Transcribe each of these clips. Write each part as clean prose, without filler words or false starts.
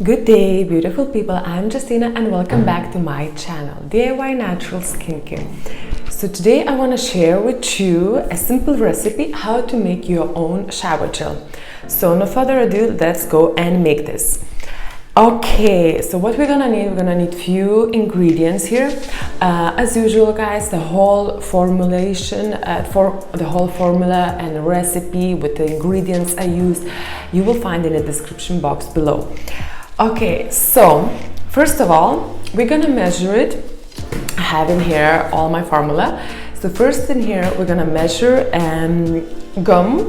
Good day, beautiful people. I'm Justina and welcome back to my channel, DIY Natural Skincare. So today I want to share with you a simple recipe how to make your own shower gel. So no further ado, let's go and make this. Okay, so what we're gonna need few ingredients here. As usual, guys, the whole formulation for the whole formula and recipe with the ingredients I used, you will find in the description box below. Okay, so first of all, we're gonna measure it. I have in here all my formula. So first in here, we're gonna measure gum,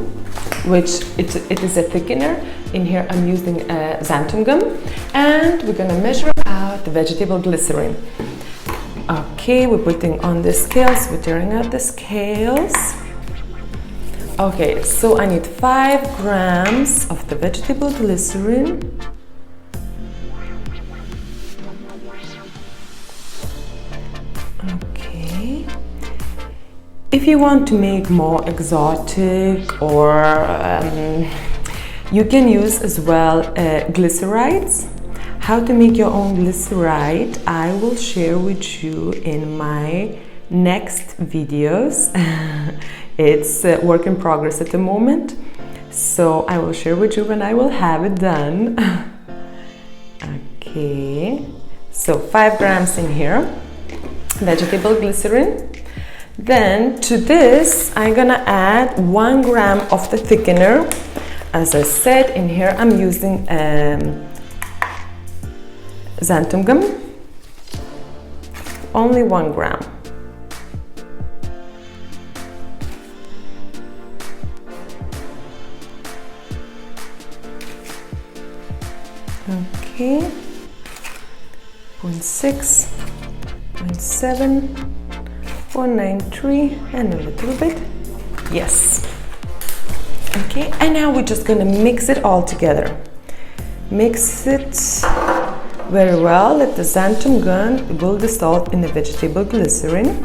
which it is a thickener. In here, I'm using Xanthan Gum, and we're gonna measure out the vegetable glycerine. Okay, we're putting on the scales. We're tearing out the scales. Okay, so I need 5 grams of the vegetable glycerine. If you want to make more exotic, or you can use as well glycerides. How to make your own glyceride I will share with you in my next videos. It's a work in progress at the moment, so I will share with you when I will have it done. Okay, so 5 grams in here, vegetable glycerine. Then to this, I'm gonna add 1 gram of the thickener. As I said, in here I'm using Xanthan Gum. Only 1 gram. Okay. 0.6, 0.7. 493 and a little bit. Yes. Okay, and now we're just gonna mix it all together. Mix it very well. Let the Xanthan Gum will dissolve in the vegetable glycerine.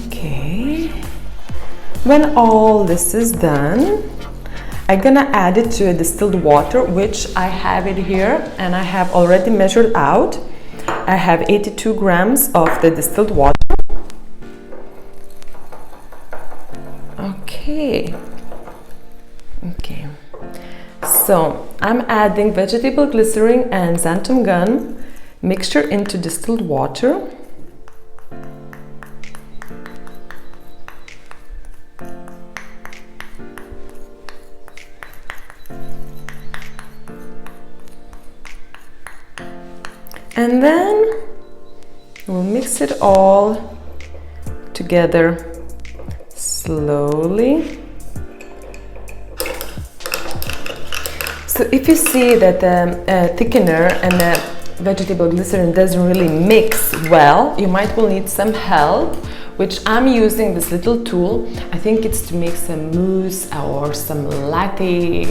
Okay. When all this is done, I'm gonna add it to a distilled water, which I have it here and I have already measured out. I have 82 grams of the distilled water. Okay. So I'm adding vegetable glycerine and Xanthan Gum mixture into distilled water. And then we'll mix it all together slowly. So if you see that the thickener and the vegetable glycerin doesn't really mix well, you might will need some help, which I'm using this little tool. I think it's to make some mousse or some latte,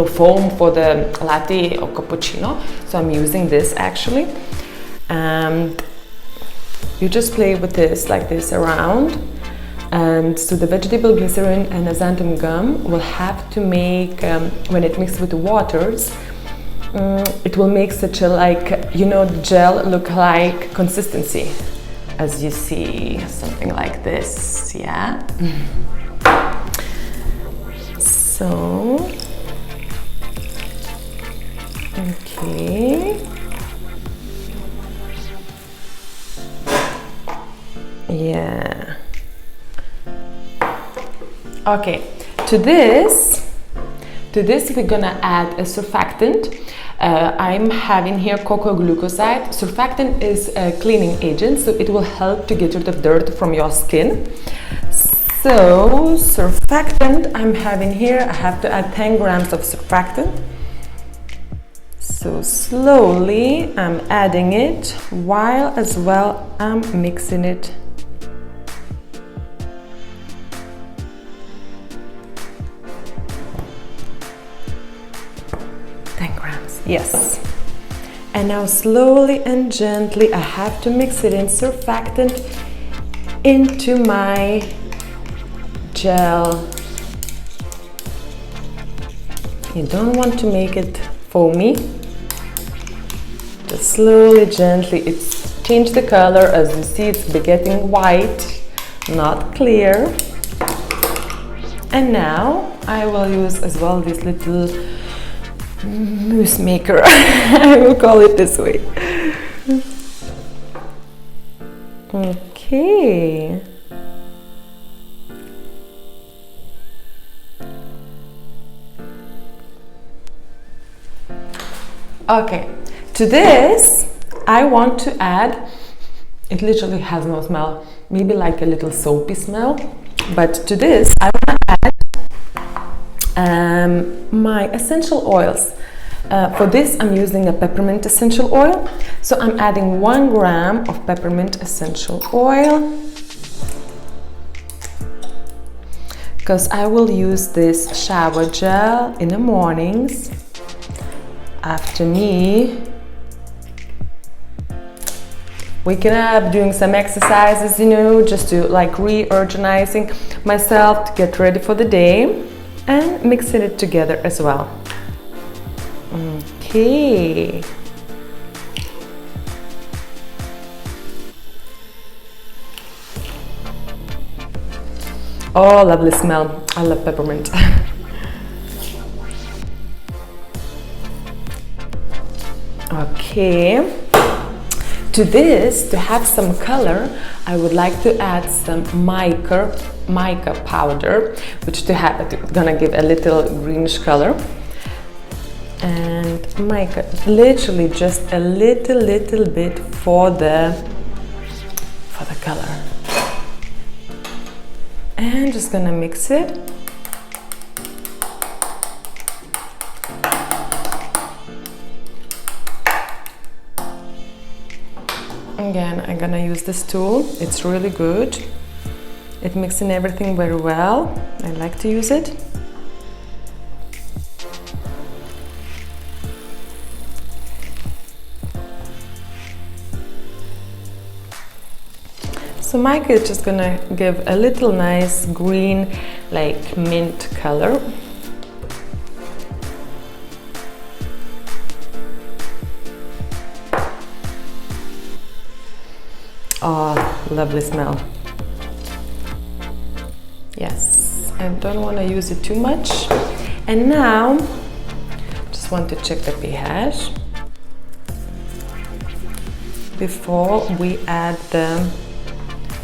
foam for the latte or cappuccino. So I'm using this actually. And you just play with this like this around. And so the vegetable glycerin and the Xanthan Gum will have to make, when it mixes with the waters, it will make such a the gel look like consistency. As you see, something like this, yeah. So, okay. Yeah. Okay, to this we're gonna add a surfactant. I'm having here Coco glucoside. Surfactant is a cleaning agent, so it will help to get rid of dirt from your skin. So surfactant I'm having here, I have to add 10 grams of surfactant. So slowly I'm adding it while as well I'm mixing it. Yes. And now slowly and gently I have to mix it in surfactant into my gel. You don't want to make it foamy. Just slowly, gently, it's changed the color. As you see, it's getting white, not clear. And now I will use as well this little mousse maker. I will call it this way. Okay. Okay, to this I want to add, it literally has no smell, maybe like a little soapy smell, but to this I want to add my essential oils. For this I'm using a peppermint essential oil, so I'm adding 1 gram of peppermint essential oil, because I will use this shower gel in the mornings after me waking up, doing some exercises, you know, just to like re-organizing myself to get ready for the day, and mixing it together as well. Okay. Oh, lovely smell. I love peppermint. Okay. To this, to have some color, I would like to add some mica powder, which gonna give a little greenish color. And mica, literally just a little bit for the color. And just gonna mix it. Again, I'm gonna use this tool. It's really good. It mixes everything very well. I like to use it. So mica is just gonna give a little nice green, like mint color. Oh, lovely smell. Yes, I don't want to use it too much. And now, just want to check the pH before we add the...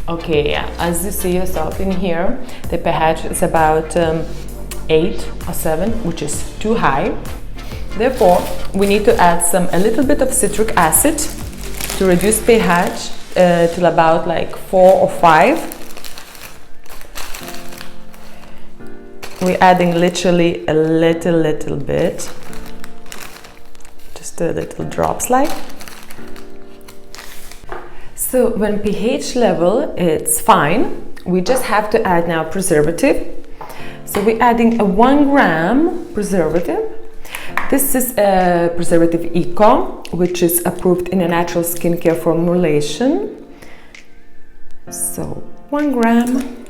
Okay, yeah, as you see yourself in here, the pH is about 8 or 7, which is too high. Therefore, we need to add a little bit of citric acid to reduce pH till about like 4 or 5. We're adding literally a little bit, just a little drops like. So when pH level it's fine, we just have to add now preservative. So we're adding a 1 gram preservative. This is a Preservative Eco, which is approved in a natural skincare formulation. So 1 gram.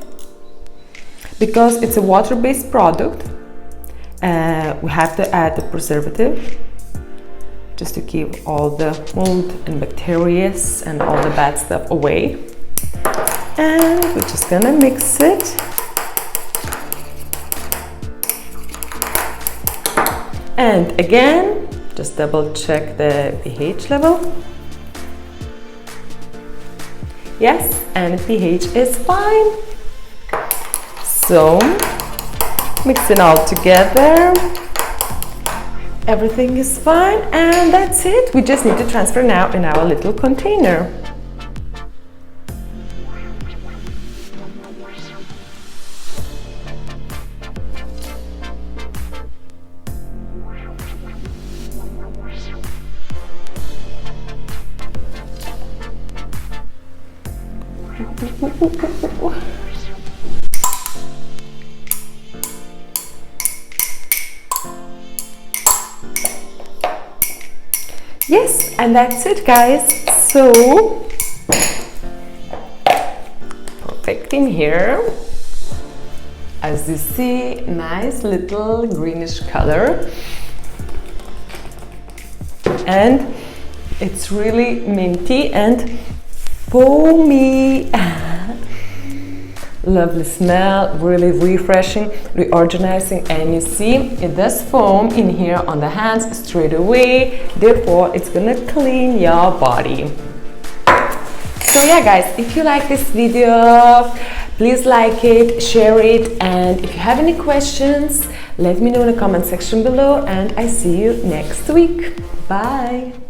Because it's a water-based product, we have to add the preservative just to keep all the mold and bacteria and all the bad stuff away. And we're just gonna mix it. And again, just double check the pH level. Yes, and pH is fine. So, mixing all together. Everything is fine, and that's it. We just need to transfer now in our little container. Yes, and that's it, guys. So perfect in here. As you see, nice little greenish color. and it's really minty and foamy. Lovely smell, really refreshing, reorganizing, and you see it does foam in here on the hands straight away, therefore it's gonna clean your body. So yeah guys, if you like this video, please like it, share it, and if you have any questions, let me know in the comment section below, and I see you next week. Bye!